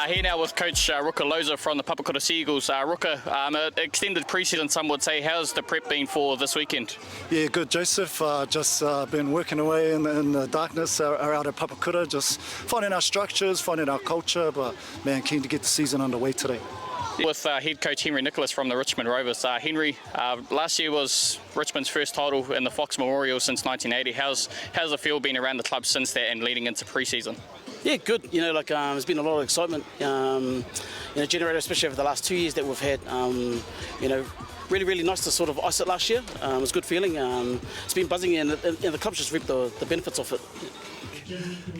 Here now with Coach Ruka Loza from the Papakura Seagulls. Ruka, extended pre-season, some would say. How's the prep been for this weekend? Yeah, good, Joseph. Just been working away in the darkness around at Papakura, just finding our structures, finding our culture, but man, keen to get the season underway today. With head coach Henry Nicholas from the Richmond Rovers. Henry, last year was Richmond's first title in the Fox Memorial since 1980. How's the feel been around the club since that and leading into pre-season? Yeah, good. There's been a lot of excitement, generated especially over the last 2 years that we've had. Really, really nice to sort of ice it last year. It was a good feeling. It's been buzzing and the club's just reaped the benefits of it.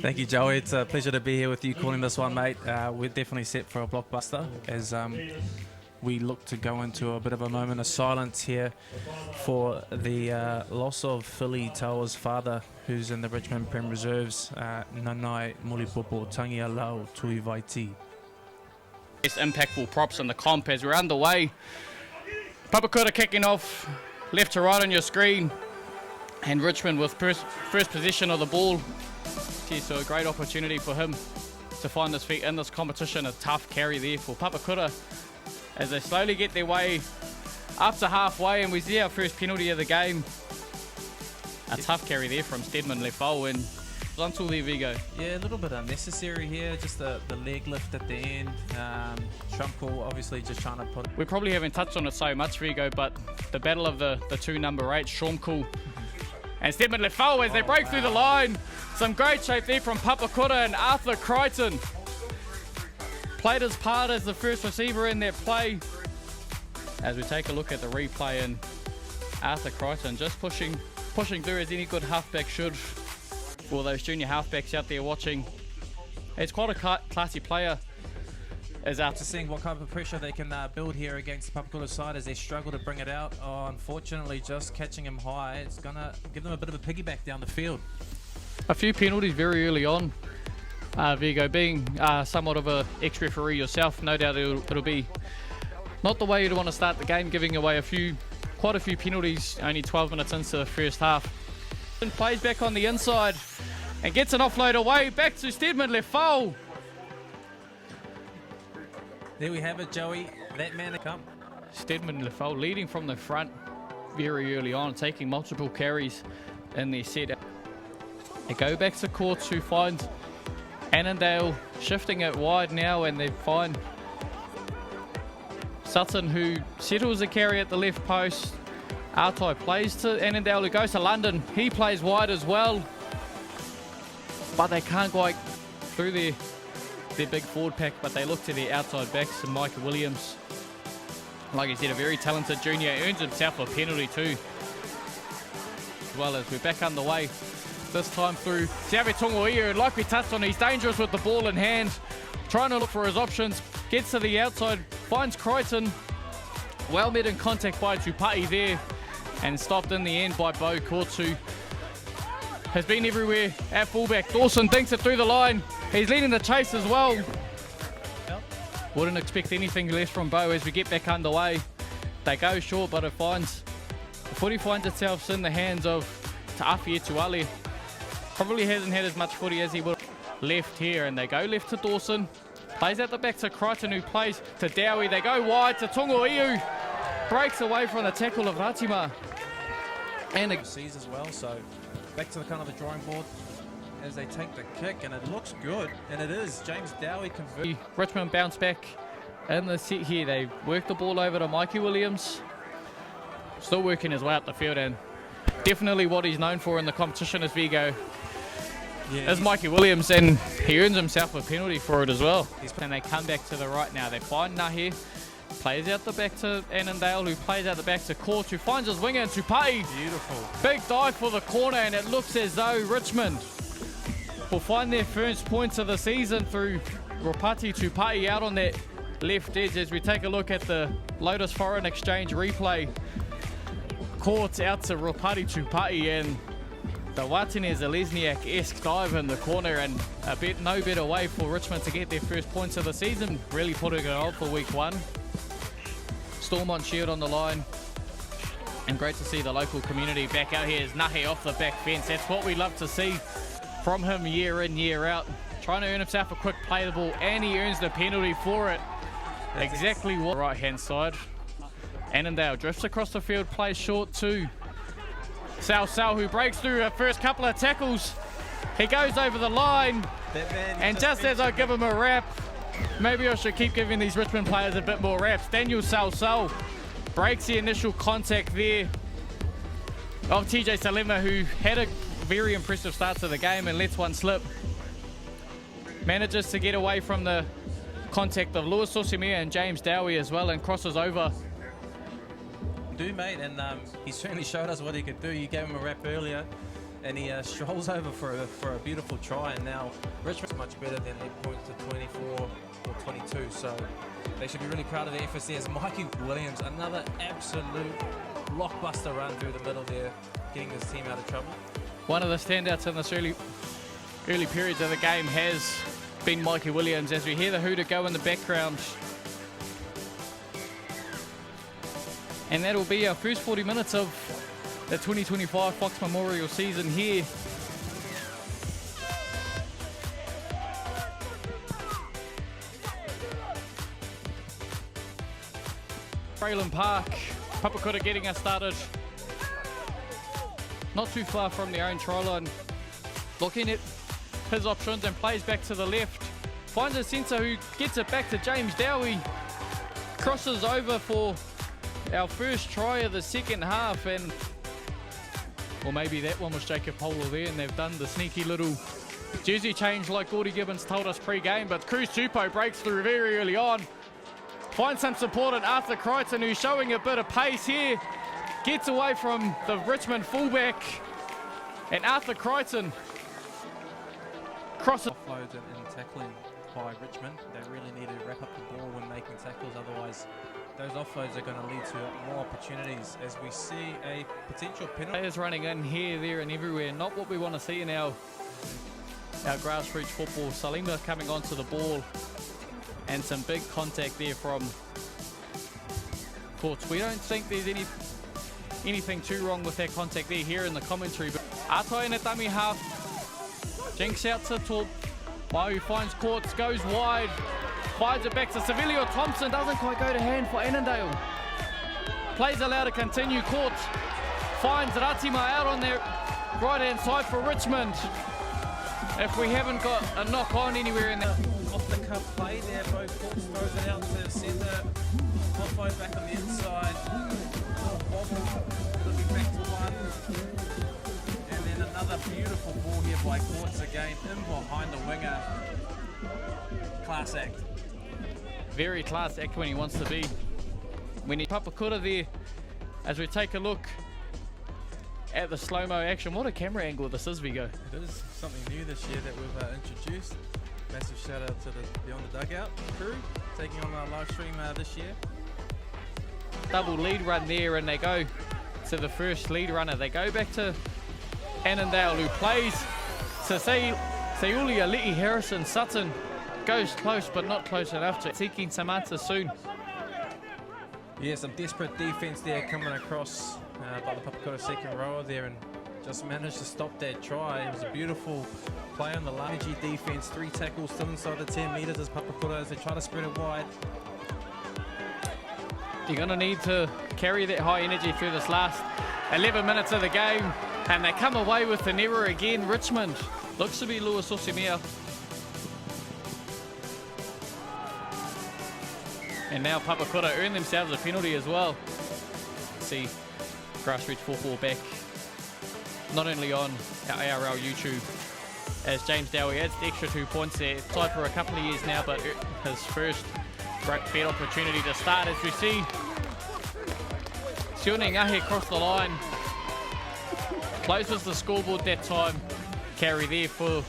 Thank you, Joey. It's a pleasure to be here with you calling this one, mate. We're definitely set for a blockbuster as we look to go into a bit of a moment of silence here for the loss of Philly Tao's father, who's in the Richmond Prem Reserves, Nanai Molipopo Tangia Lau Tui Vaiti. Best impactful props in the comp as we're underway. Papakura kicking off left to right on your screen, and Richmond with first possession of the ball. So a great opportunity for him to find his feet in this competition. A tough carry there for Papakura as they slowly get their way up to halfway, and we see our first penalty of the game. A tough carry there from Stedman Lefau, and until there we go. Yeah, a little bit unnecessary here, just the leg lift at the end. Shumko obviously just trying to put... We probably haven't touched on it so much, Vigo, but the battle of the two number 8s, Shumko and Stedman Lefau as they break through the line. Some great shape there from Papakura, and Arthur Crichton played his part as the first receiver in their play. As we take a look at the replay, and Arthur Crichton just pushing through as any good halfback should. For those junior halfbacks out there watching, it's quite a classy player. As after seeing what kind of pressure they can build here against the Papakura side as they struggle to bring it out. Oh, unfortunately, just catching him high, it's going to give them a bit of a piggyback down the field. A few penalties very early on. Vigo, being somewhat of an ex-referee yourself, no doubt it'll be not the way you'd want to start the game, giving away quite a few penalties only 12 minutes into the first half. And plays back on the inside and gets an offload away, back to Stedman Lefau. There we have it, Joey. That man come. Stedman Lefau leading from the front very early on, taking multiple carries in their set. They go back to court to find Annandale, shifting it wide now, and they find Sutton, who settles a carry at the left post. Artai plays to Annandale, who goes to London. He plays wide as well, but they can't go through their big forward pack, but they look to their outside backs, and Micah Williams, like I said, a very talented junior, earns himself a penalty too. As well as we're back underway, this time through Siawe Tongoiu, and like we touched on, he's dangerous with the ball in hand, trying to look for his options, gets to the outside, finds Crichton, well met in contact by Tupai there, and stopped in the end by Bo Kortu. Has been everywhere at fullback. Dawson dinks it through the line. He's leading the chase as well. Wouldn't expect anything less from Bo as we get back underway. They go short, but the footy finds itself in the hands of Ta'awhi Tuale. Probably hasn't had as much footy as he would left here, and they go left to Dawson. Plays out the back to Crichton, who plays to Dowie. They go wide to Tongoiu. Breaks away from the tackle of Ratima. And it sees as well, so back to the kind of the drawing board as they take the kick, and it looks good, and it is. James Dowie converts. Richmond bounce back in the set here. They work the ball over to Mikey Williams. Still working his way up the field, and definitely what he's known for in the competition as Vigo. Yeah, is Mikey Williams, and he earns himself a penalty for it as well. And they come back to the right now. They find Nahi. Plays out the back to Annandale, who plays out the back to Court, who finds his winger, and Tupai. Beautiful. Big dive for the corner, and it looks as though Richmond will find their first points of the season through Ropati Tupai out on that left edge. As we take a look at the Lotus Foreign Exchange replay, Court out to Ropati Tupai, and the Watene Zalesniak-esque dive in the corner, and no better way for Richmond to get their first points of the season, really putting it on for week 1. Stormont Shield on the line, and great to see the local community back out here as Nahe off the back fence. That's what we love to see from him year in, year out. trying to earn himself a quick play the ball, and he earns the penalty for it. Exactly what right hand side. Annandale drifts across the field, plays short to Sal, who breaks through her first couple of tackles. He goes over the line, and just as I give him a wrap, maybe I should keep giving these Richmond players a bit more raps. Daniel Sal breaks the initial contact there of TJ Salema, who had a very impressive start to the game and lets one slip. Manages to get away from the contact of Lewis Sosimia and James Dowie as well, and crosses over. Mate, and he certainly showed us what he could do. You gave him a rap earlier, and he strolls over for a beautiful try, and now Richmond's much better than 8 points to 24 or 22, so they should be really proud of the efforts there. As Mikey Williams, another absolute blockbuster run through the middle there, getting this team out of trouble. One of the standouts in this early periods of the game has been Mikey Williams, as we hear the hooter go in the background. And that'll be our first 40 minutes of the 2025 Fox Memorial season here. Frayland Park, Papakura getting us started. Not too far from their own try line. Looking at his options and plays back to the left. Finds a centre who gets it back to James Dowie. Crosses over for our first try of the second half, and or maybe that one was Jacob Polo there, and they've done the sneaky little jersey change like Gordy Gibbons told us pre-game, but Cruz Tupou breaks through very early on. Finds some support in Arthur Crichton, who's showing a bit of pace here. Gets away from the Richmond fullback, and Arthur Crichton crosses. Offloads and tackling by Richmond. They really need to wrap up the ball when making tackles, otherwise those offloads are going to lead to more opportunities, as we see a potential penalty. Players running in here, there and everywhere. Not what we want to see in our grassroots football. Salima coming onto the ball, and some big contact there from Courts. We don't think there's anything too wrong with that contact there here in the commentary. But Atai in a dummy half. Jinx out to Torp. Waiu finds Courts, goes wide. Finds it back to Sevilio Thompson, doesn't quite go to hand for Annandale. Plays allowed to continue. Court finds Ratima out on their right hand side for Richmond. If we haven't got a knock on anywhere in there. Off the cuff play there, Bo Courts throws it out to the centre. Offload back on the inside. Bobble, looking back to one. And then another beautiful ball here by Courts again, in behind the winger. Class act. Very class act when he wants to be. When he Papakura there, as we take a look at the slow-mo action. What a camera angle this is, Vigo. It is something new this year that we've introduced. Massive shout out to the Beyond the Dugout crew taking on our live stream this year. Double lead run there, and they go to the first lead runner. They go back to Annandale, who plays to Sayuli Aliti Harrison Sutton. Goes close, but not close enough to seeking some answers soon. Yeah, some desperate defense there coming across by the Papakura second rower there, and just managed to stop that try. It was a beautiful play on the energy defense. 3 tackles still inside the 10 metres as Papakura as they try to spread it wide. You're going to need to carry that high energy through this last 11 minutes of the game, and they come away with an error again. Richmond looks to be Lewis Osimia. And now Papakura earn themselves a penalty as well. See grassroots football back not only on our ARL YouTube, as James Dowie adds the extra 2 points there. Tied for a couple of years now, but his first great bet opportunity to start, as we see Sione Ngahe across the line. Closes the scoreboard that time. Carry there for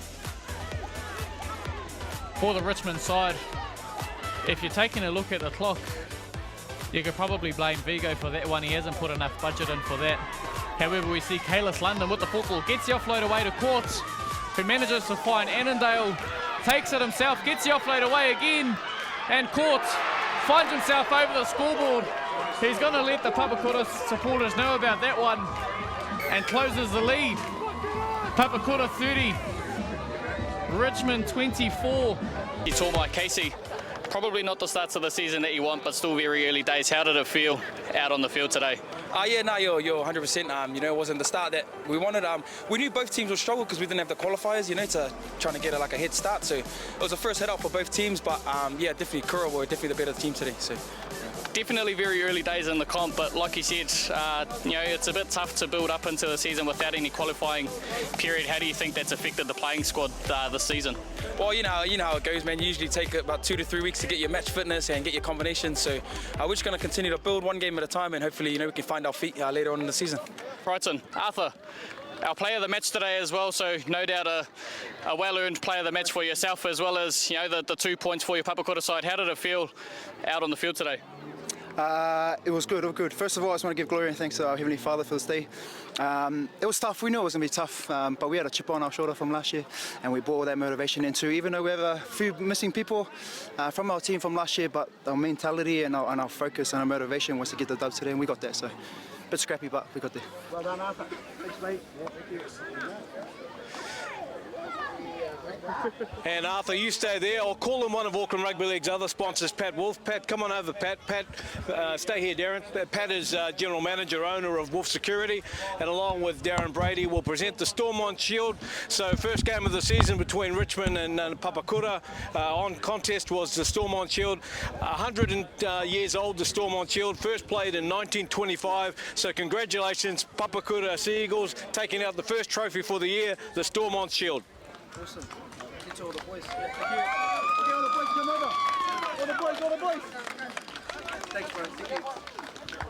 the Richmond side. If you're taking a look at the clock, you could probably blame Vigo for that one. He hasn't put enough budget in for that. However, we see Kalis London with the football, gets the offload away to Courts, who manages to find Annandale, takes it himself, gets the offload away again, and Courts finds himself over the scoreboard. He's going to let the Papakura supporters know about that one and closes the lead. Papakura 30, Richmond 24. You told my Casey, probably not the starts of the season that you want, but still very early days. How did it feel out on the field today? Yeah, no, you're 100%. You know, it wasn't the start that we wanted. We knew both teams would struggle because we didn't have the qualifiers, you know, to trying to get a head start. So it was a first head out for both teams, but yeah, definitely Kura were definitely the better team today. So. Definitely very early days in the comp, but like you said, you know, it's a bit tough to build up into the season without any qualifying period. How do you think that's affected the playing squad this season? Well, you know how it goes, man. You usually take about 2 to 3 weeks to get your match fitness and get your combinations. So we're just going to continue to build one game at a time, and hopefully, you know, we can find our feet later on in the season. Brighton, Arthur, our player of the match today as well, so no doubt a well-earned player of the match for yourself, as well as, you know, the 2 points for your Papakura side. How did it feel out on the field today? It was good. First of all, I just want to give glory and thanks to our Heavenly Father for this day. It was tough. We knew it was going to be tough, but we had a chip on our shoulder from last year, and we brought that motivation into, even though we have a few missing people from our team from last year, but our mentality and our focus and our motivation was to get the dub today, and we got there. So, a bit scrappy, but we got there. Well done, Arthur. Thanks, mate. Yeah, thank you. And Arthur, you stay there. I'll call in one of Auckland Rugby League's other sponsors, Pat Wolf. Pat, come on over, Pat. Pat, stay here, Darren. Pat is General Manager, owner of Wolf Security, and along with Darren Brady, will present the Stormont Shield. So first game of the season between Richmond and Papakura. On contest was the Stormont Shield. 100 years old, the Stormont Shield. First played in 1925. So congratulations, Papakura Sea Eagles, taking out the first trophy for the year, the Stormont Shield. Awesome. Get to all the boys. Yeah, thank you. Okay, all the boys come over. All the boys. Thanks, bro. Thank you.